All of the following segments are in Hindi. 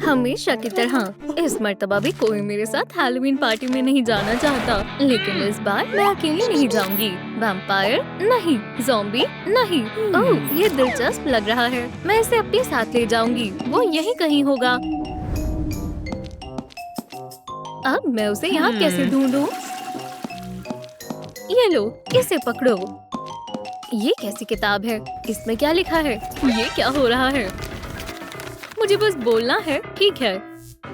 हमेशा की तरह इस मर्तबा भी कोई मेरे साथ हैलोवीन पार्टी में नहीं जाना चाहता, लेकिन इस बार मैं अकेली नहीं जाऊंगी। वैम्पायर नहीं, ज़ॉम्बी नहीं। ओह, ये दिलचस्प लग रहा है। मैं इसे अपने साथ ले जाऊंगी, वो यहीं कहीं होगा। अब मैं उसे यहाँ कैसे ढूंढूं? ये लो, इसे पकड़ो। ये कैसी किताब है? इसमें क्या लिखा है? ये क्या हो रहा है? मुझे बस बोलना है, ठीक है।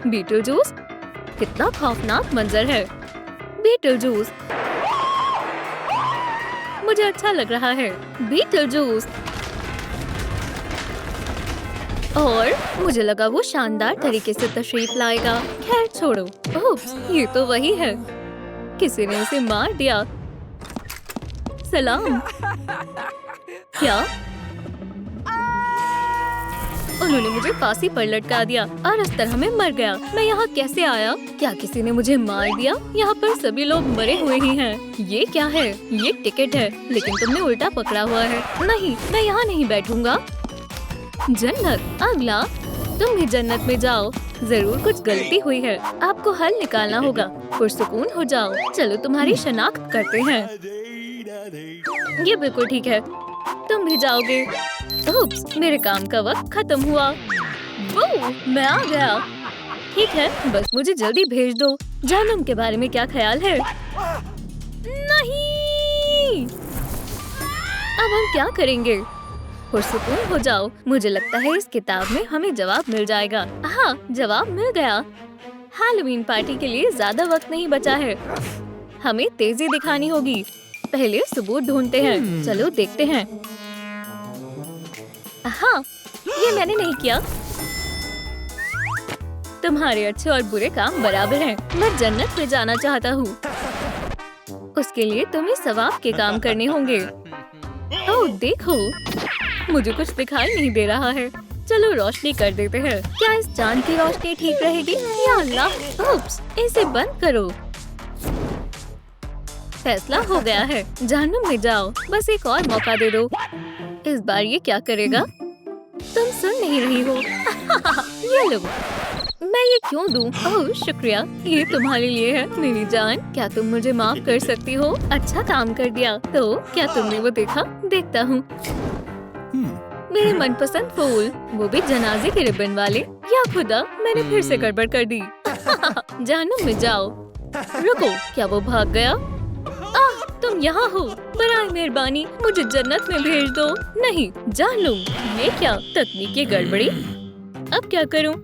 Beetle juice? कितना खौफनाक मंजर है। बीटल जूस, मुझे अच्छा लग रहा है। बीटल जूस, और मुझे लगा वो शानदार तरीके से तशरीफ लाएगा। खैर छोड़ो। ओह, ये तो वही है। किसी ने उसे मार दिया। सलाम। क्या? उन्होंने मुझे फांसी पर लटका दिया और इस तरह मैं मर गया। मैं यहाँ कैसे आया? क्या किसी ने मुझे मार दिया? यहाँ पर सभी लोग मरे हुए ही हैं। ये क्या है? ये टिकट है, लेकिन तुमने उल्टा पकड़ा हुआ है। नहीं, मैं यहाँ नहीं बैठूंगा। जन्नत, अगला। तुम भी जन्नत में जाओ। जरूर कुछ गलती हुई है, आपको हल निकालना होगा। पुरसुकून हो जाओ। चलो तुम्हारी शनाख्त करते हैं। ये बिल्कुल ठीक है, तुम भी जाओगे। उप्स, मेरे काम का वक्त खत्म हुआ। वो, मैं आ गया। ठीक है, बस मुझे जल्दी भेज दो। जहन्नुम के बारे में क्या ख्याल है? नहीं, अब हम क्या करेंगे? पुरसुकून हो जाओ। मुझे लगता है इस किताब में हमें जवाब मिल जाएगा। हाँ, जवाब मिल गया। हैलोवीन पार्टी के लिए ज्यादा वक्त नहीं बचा है। हमें तेजी दिखानी होगी। पहले सबूत ढूंढते हैं। चलो देखते हैं। हाँ, ये मैंने नहीं किया। तुम्हारे अच्छे और बुरे काम बराबर हैं। मैं जन्नत में जाना चाहता हूँ। उसके लिए तुम्हें सवाब के काम करने होंगे। ओह देखो, मुझे कुछ दिखाई नहीं दे रहा है। चलो रोशनी कर देते हैं। क्या इस चांद की रोशनी ठीक रहेगी? या अल्लाह, उप्स, इसे बंद करो। फैसला हो गया है। जहन्नुम में जाओ। बस एक और मौका दे दो। इस बार ये क्या करेगा? तुम सुन नहीं रही हो। ये लो। मैं ये क्यों दूं? ओह शुक्रिया, ये तुम्हारे लिए है मेरी जान। क्या तुम मुझे माफ कर सकती हो? अच्छा काम कर दिया। तो क्या तुमने वो देखा? देखता हूँ। मेरे मनपसंद फूल, वो भी जनाजे के रिबन वाले। या खुदा, मैंने फिर से गड़बड़ कर दी। जहन्नुम में जाओ। रुको, क्या वो भाग गया? तुम यहाँ हो। बराए मेहरबानी मुझे जन्नत में भेज दो। नहीं, जहन्नुम, ये क्या तकनीकी गड़बड़ी? अब क्या करूँ?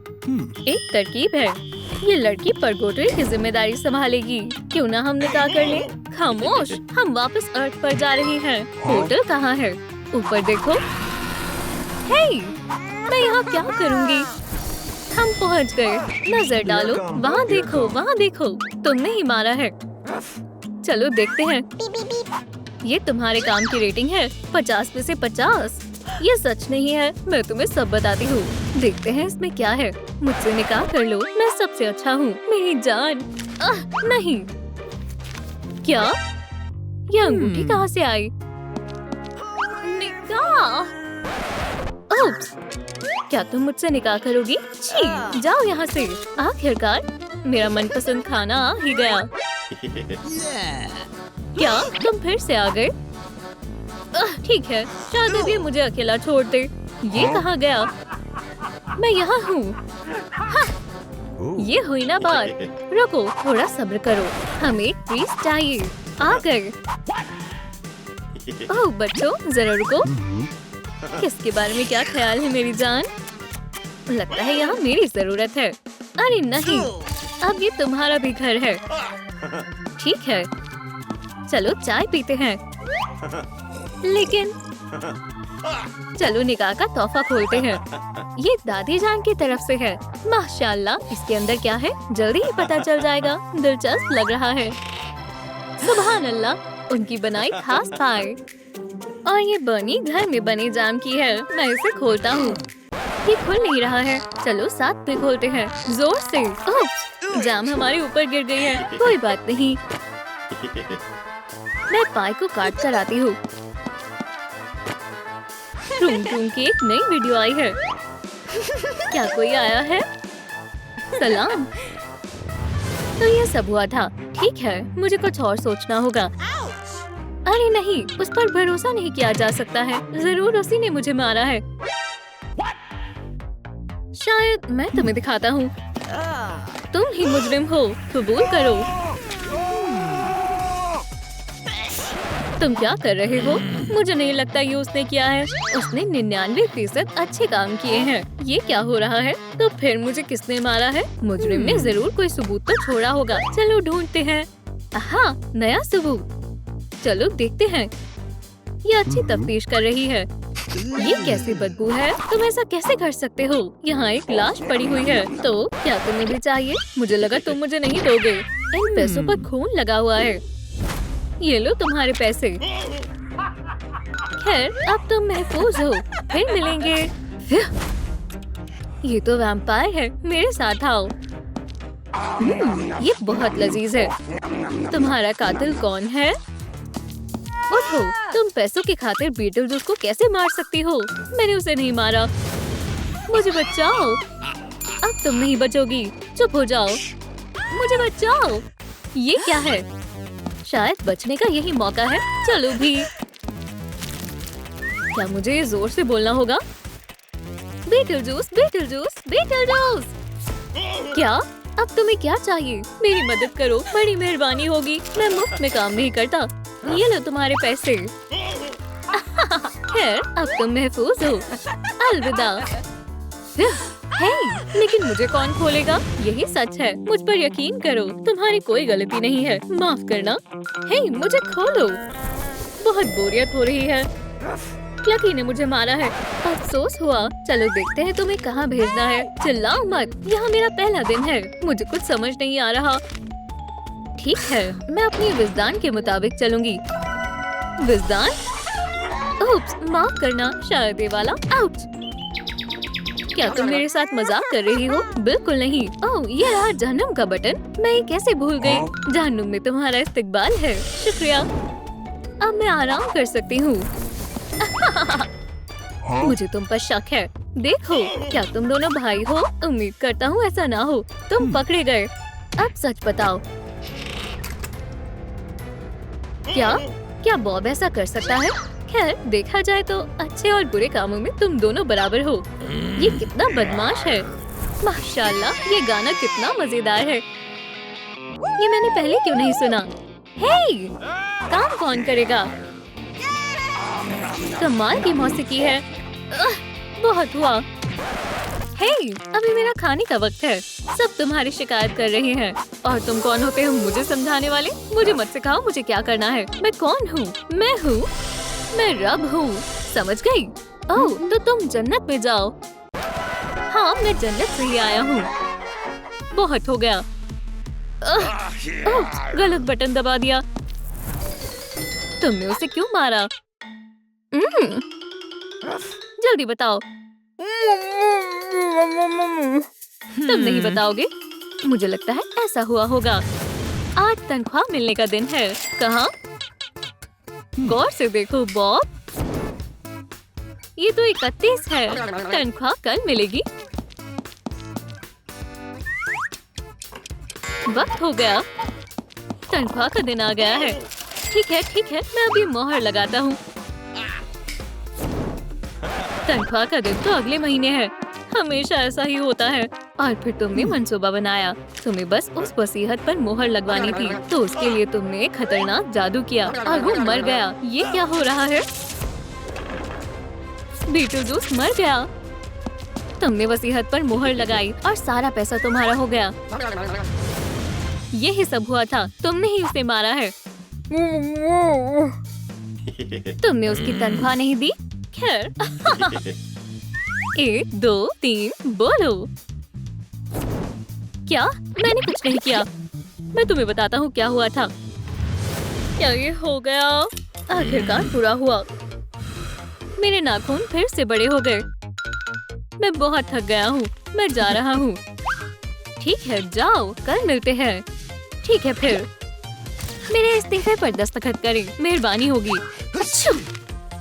एक तरकीब है। ये लड़की परगोटरी की जिम्मेदारी संभालेगी। क्यों ना हम निकाह कर लें? खामोश, हम वापस अर्थ पर जा रहे हैं। होटल कहाँ है? ऊपर देखो। हे, मैं यहाँ क्या करूँगी? हम पहुँच गए। नजर डालो, वहाँ देखो, वहाँ देखो। तुमने ही मारा है। चलो देखते हैं। ये तुम्हारे काम की रेटिंग है 50 में से 50। ये सच नहीं है, मैं तुम्हें सब बताती हूँ। देखते हैं इसमें क्या है। मुझसे निकाह कर लो, मैं सबसे अच्छा हूँ मेरी जान। नहीं। क्या? ये अंगूठी कहाँ से आई? निकाह? उप्स, क्या तुम मुझसे निकाह करोगी? छी, जाओ यहाँ से। आखिरकार मेरा मनपसंद खाना आ ही गया। क्या तुम फिर से आ गए? ठीक है, शायद अब ये मुझे अकेला छोड़ दे। ये कहाँ गया? मैं यहाँ हूँ। ये हुई ना बात। रुको, थोड़ा सब्र करो। हमें एक ट्वीस्ट चाहिए। आ गए। ओह बच्चों, जरा रुको। किसके बारे में क्या ख्याल है मेरी जान? लगता है यहाँ मेरी जरूरत है। अरे नहीं, अब ये तुम्हारा भी घर है। ठीक है, चलो चाय पीते हैं। लेकिन चलो निकाह का तोहफा खोलते हैं। ये दादी जान की तरफ से है। माशाल्लाह, इसके अंदर क्या है जल्दी ही पता चल जाएगा। दिलचस्प लग रहा है। सुभान अल्लाह, उनकी बनाई खास पाए। और ये बर्नी घर में बने जाम की है। मैं इसे खोलता हूँ। ये खुल नहीं रहा है। चलो साथ में खोलते हैं, जोर से। ओह, जाम हमारे ऊपर गिर गई है। कोई बात नहीं, मैं पाई को काट कर आती हूँ। टूम टूम की एक नई वीडियो आई है। क्या कोई आया है? सलाम। तो ये सब हुआ था। ठीक है, मुझे कुछ और सोचना होगा। अरे नहीं, उस पर भरोसा नहीं किया जा सकता है। जरूर उसी ने मुझे मारा है। शायद मैं तुम्हें दिखाता हूँ। तुम ही मुजरिम हो, कबूल करो। तुम क्या कर रहे हो? मुझे नहीं लगता ये उसने किया है। उसने 99% अच्छे काम किए हैं। ये क्या हो रहा है? तो फिर मुझे किसने मारा है? मुजरिम ने जरूर कोई सबूत तो छोड़ा होगा। चलो ढूंढते हैं। हाँ, नया सबूत। चलो देखते हैं। ये अच्छी तफ्तीश कर रही है। ये कैसी बदबू है? तुम ऐसा कैसे कर सकते हो? यहाँ एक लाश पड़ी हुई है। तो क्या तुम्हें भी चाहिए? मुझे लगा तुम मुझे नहीं दोगे। इन पैसों पर खून लगा हुआ है। ये लो तुम्हारे पैसे। खैर, अब तुम महफूज हो। फिर मिलेंगे। ये तो वैम्पायर है। मेरे साथ आओ। ये बहुत लजीज है। तुम्हारा कातिल कौन है? उठो, तुम पैसों की खातिर बीटलजूस को कैसे मार सकती हो? मैंने उसे नहीं मारा। मुझे बचाओ। अब तुम नहीं बचोगी। चुप हो जाओ। मुझे बचाओ। ये क्या है? शायद बचने का यही मौका है। चलो भी। क्या मुझे जोर से बोलना होगा? Beetlejuice, Beetlejuice, Beetlejuice. क्या? अब तुम्हें क्या चाहिए? मेरी मदद करो, बड़ी मेहरबानी होगी। मैं मुफ्त में काम नहीं करता। ये लो तुम्हारे पैसे। खैर, अब तुम महफूज हो। अलविदा। हे, लेकिन मुझे कौन खोलेगा? यही सच है। मुझ पर यकीन करो, तुम्हारी कोई गलती नहीं है। माफ करना। हे, मुझे खोलो। बहुत बोरियत हो रही है। लकी ने मुझे मारा है। अफसोस हुआ। चलो देखते हैं तुम्हें कहाँ भेजना है। चिल्लाओ मत। यहाँ मेरा पहला दिन है। मुझे कुछ समझ नहीं आ रहा। ठीक है, मैं अपनी विज़दान के मुताबिक चलूंगी। विज़दान? उप्स, माफ करना। शायद ये वाला। आउच। क्या तुम मेरे साथ मजाक कर रही हो? बिल्कुल नहीं। ओह, ये रहा जहन्नुम का बटन। मैं ये कैसे भूल गई? जहन्नुम में तुम्हारा इस्तकबाल है। शुक्रिया। अब मैं आराम कर सकती हूँ। मुझे तुम पर शक है। देखो, क्या तुम दोनों भाई हो? उम्मीद करता हूँ ऐसा ना हो। तुम पकड़े गए। अब सच बताओ। क्या बॉब ऐसा कर सकता है? खैर, देखा जाए तो अच्छे और बुरे कामों में तुम दोनों बराबर हो। ये कितना बदमाश है। माशाल्लाह, ये गाना कितना मजेदार है। ये मैंने पहले क्यों नहीं सुना? हे, काम कौन करेगा? कमाल की मौसीकी है। बहुत हुआ। हे, अभी मेरा खाने का वक्त है। सब तुम्हारी शिकायत कर रहे हैं। और तुम कौन होते हो मुझे समझाने वाले? मुझे मत सिखाओ मुझे क्या करना है। मैं कौन हूँ? मैं रब हूँ। समझ गई? ओह, तो तुम जन्नत में जाओ। हाँ, मैं जन्नत से ही आया हूँ। बहुत हो गया। ओह, गलत बटन दबा दिया। तुमने उसे क्यों मारा? जल्दी बताओ। तुम नहीं बताओगे? मुझे लगता है ऐसा हुआ होगा। आज तनख्वाह मिलने का दिन है। कहाँ? गौर से देखो बॉब। ये तो 31 है। तनख्वाह कल मिलेगी। वक्त हो गया। तनख्वाह का दिन आ गया है। ठीक है, मैं अभी मोहर लगाता हूँ। तनख्वाह का दिन तो अगले महीने है। हमेशा ऐसा ही होता है। और फिर तुमने मंसूबा बनाया। तुम्हें बस उस वसीयत पर मोहर लगवानी थी, तो उसके लिए तुमने खतरनाक जादू किया और वो मर गया। ये क्या हो रहा है? बीटलजूस मर गया। तुमने वसीयत पर मोहर लगाई और सारा पैसा तुम्हारा हो गया। यही सब हुआ था। तुमने ही उसे मारा है। तुमने उसकी तनख्वाह नहीं दी। खैर। 1 2 3 बोलो। क्या? मैंने कुछ नहीं किया। मैं तुम्हें बताता हूँ क्या हुआ था। क्या ये हो गया? आखिरकार पूरा हुआ। मेरे नाखून फिर से बड़े हो गए। मैं बहुत थक गया हूँ। मैं जा रहा हूँ। ठीक है, जाओ, कल मिलते हैं। ठीक है फिर। मेरे इस्तीफे पर दस्तखत करें, मेहरबानी होगी।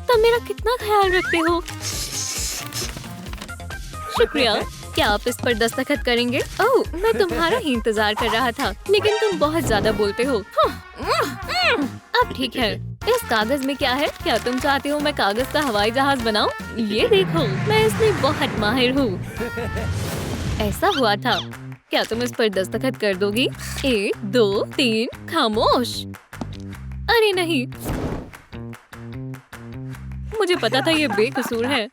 तुम मेरा कितना ख्याल रखते हो। शुक्रिया। क्या आप इस पर दस्तखत करेंगे? ओह, मैं तुम्हारा ही इंतजार कर रहा था, लेकिन तुम बहुत ज्यादा बोलते हो। अब ठीक है। इस कागज में क्या है? क्या तुम चाहते हो मैं कागज का हवाई जहाज बनाऊं? ये देखो, मैं इसमें बहुत माहिर हूँ। ऐसा हुआ था। क्या तुम इस पर दस्तखत कर दोगी? 1, 2, 3, खामोश। अरे नहीं, मुझे पता था ये बेकसूर है।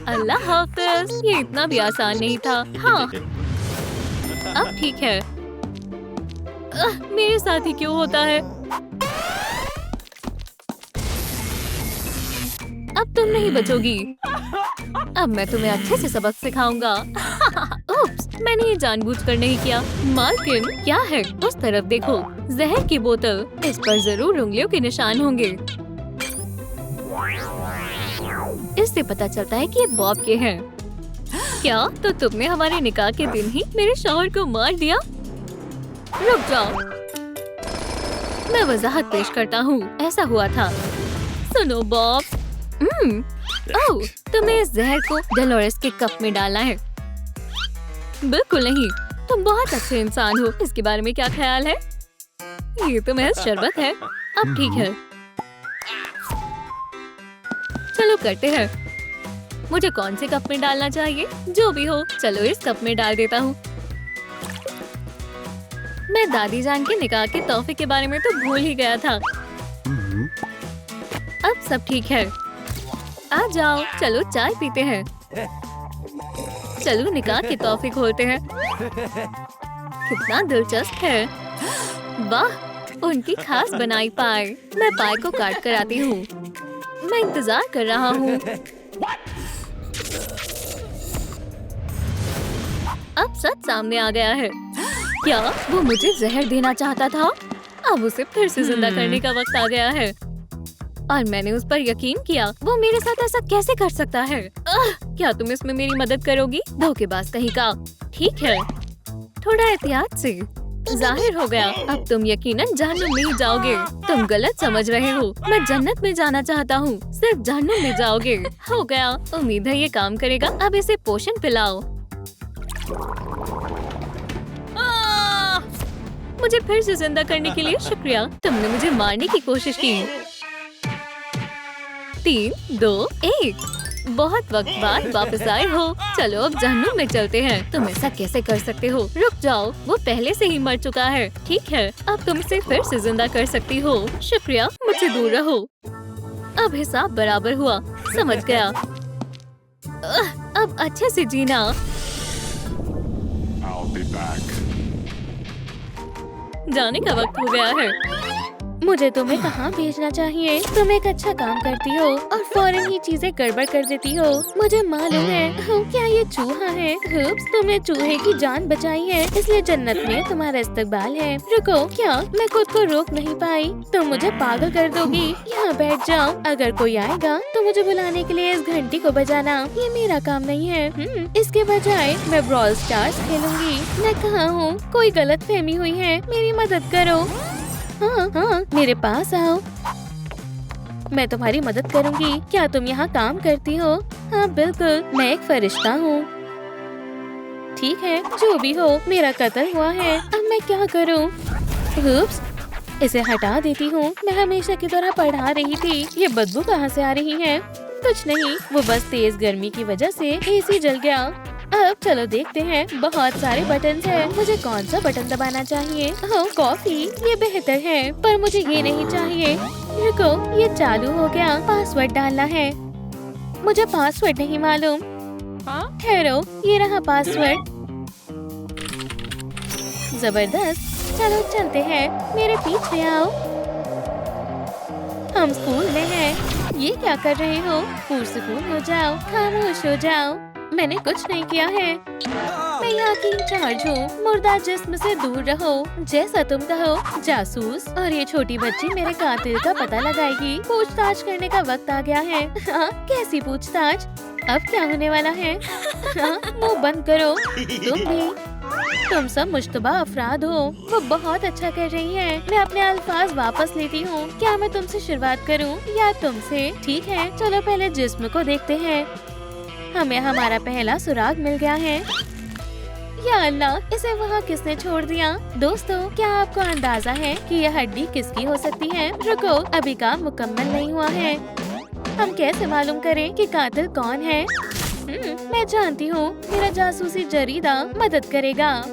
अल्लाह हाफ़िज़। ये इतना भी आसान नहीं था। हाँ, अब ठीक है। मेरे साथ ही क्यों होता है? अब तुम नहीं बचोगी। अब मैं तुम्हें अच्छे से सबक सिखाऊंगा। उप्स, मैंने ये जानबूझकर नहीं किया। मार्किन, क्या है? उस तरफ देखो, जहर की बोतल। इस पर जरूर उंगलियों के निशान होंगे। इससे पता चलता है कि ये बॉब के हैं। क्या? तो तुमने हमारे निकाह के दिन ही मेरे शौहर को मार दिया? रुक जाओ, मैं वजाहत पेश करता हूँ। ऐसा हुआ था। सुनो बॉब, ओह, तुमने इस जहर को डलोरेस के कप में डाला है। बिल्कुल नहीं, तुम बहुत अच्छे इंसान हो। इसके बारे में क्या ख्याल है? ये तो महज शरबत है। अब ठीक है, चलो करते हैं। मुझे कौन से कप में डालना चाहिए? जो भी हो, चलो इस कप में डाल देता हूँ। मैं दादी जान के निकाह के तोहफे के बारे में तो भूल ही गया था। अब सब ठीक है। आ जाओ, चलो चाय पीते हैं। चलो निकाह के तोहफे खोलते हैं। कितना दिलचस्प है। वाह, उनकी खास बनाई पाए। मैं पाए को काट कर आती हूँ। मैं इंतजार कर रहा हूँ। अब सच सामने आ गया है। क्या वो मुझे जहर देना चाहता था? अब उसे फिर से जिंदा करने का वक्त आ गया है और मैंने उस पर यकीन किया। वो मेरे साथ ऐसा कैसे कर सकता है? क्या तुम इसमें मेरी मदद करोगी? धोखेबाज कहीं का। ठीक है, थोड़ा एहतियात से। जाहिर हो गया, अब तुम यकीनन जहन्नुम में ही जाओगे। तुम गलत समझ रहे हो। मैं जन्नत में जाना चाहता हूँ, सिर्फ जहन्नुम में जाओगे। हो गया, उम्मीद है ये काम करेगा। अब इसे पोषण पिलाओ। मुझे फिर से जिंदा करने के लिए शुक्रिया। तुमने मुझे मारने की कोशिश की। 3, 2, 1। बहुत वक्त बाद वापस आए हो। चलो अब जहन्नुम में चलते हैं। तुम ऐसा कैसे कर सकते हो? रुक जाओ, वो पहले से ही मर चुका है। ठीक है, अब तुम इसे फिर से जिंदा कर सकती हो। शुक्रिया, मुझसे दूर रहो। अब हिसाब बराबर हुआ। समझ गया। अब अच्छे से जीना। जाने का वक्त हो गया है। मुझे तुम्हें कहाँ भेजना चाहिए? तुम एक अच्छा काम करती हो और फौरन ही चीजें गड़बड़ कर देती हो। मुझे मालूम है। क्या ये चूहा है? तुमने चूहे की जान बचाई है, इसलिए जन्नत में तुम्हारा इस्तकबाल है। रुको, क्या मैं खुद को रोक नहीं पाई? तुम मुझे पागल कर दोगी। यहाँ बैठ जाओ। अगर कोई आएगा तो मुझे बुलाने के लिए इस घंटी को बजाना। ये मेरा काम नहीं है। इसके बजाय मैं ब्रॉल स्टार्स खेलूंगी। मैं कहाँ हूँ? कोई गलत फहमी हुई है, मेरी मदद करो। हाँ, मेरे पास आओ। मैं तुम्हारी मदद करूंगी। क्या तुम यहाँ काम करती हो? हाँ बिल्कुल, मैं एक फरिश्ता हूँ। ठीक है, जो भी हो, मेरा कत्ल हुआ है। अब मैं क्या करूँ? उप्स, इसे हटा देती हूँ। मैं हमेशा की तरह पढ़ा रही थी। ये बदबू कहाँ से आ रही है? कुछ नहीं, वो बस तेज गर्मी की वजह से एसी जल गया। अब चलो देखते हैं। बहुत सारे बटन हैं। मुझे कौन सा बटन दबाना चाहिए? ओह, कॉफी, ये बेहतर है, पर मुझे ये नहीं चाहिए। रुको, ये चालू हो गया। पासवर्ड डालना है। मुझे पासवर्ड नहीं मालूम। ठहरो, ये रहा पासवर्ड। जबरदस्त, चलो चलते हैं। मेरे पीछे आओ। हम स्कूल में हैं। ये क्या कर रहे हो? पुरसुकून हो जाओ, खामोश हो जाओ। मैंने कुछ नहीं किया है। मैं यहाँ की इंचार्ज हूँ। मुर्दा जिस्म से दूर रहो, जैसा तुम कहो। जासूस और ये छोटी बच्ची मेरे कातिल का पता लगाएगी। पूछताछ करने का वक्त आ गया है। हाँ, कैसी पूछताछ? अब क्या होने वाला है? हाँ, मुंह बंद करो। तुम भी। तुम सब मुश्तबा अफराद हो। वो बहुत अच्छा कर रही है। मैं अपने अल्फाज वापस लेती हूँ। क्या मैं तुमसे शुरुआत करूँ या तुमसे? ठीक है, चलो पहले जिस्म को देखते हैं। हमें हमारा पहला सुराग मिल गया है। या अल्लाह, इसे वहाँ किसने छोड़ दिया? दोस्तों, क्या आपको अंदाजा है कि यह हड्डी किसकी हो सकती है? रुको, अभी काम मुकम्मल नहीं हुआ है। हम कैसे मालूम करें कि कातिल कौन है? मैं जानती हूँ, मेरा जासूसी जरीदा मदद करेगा।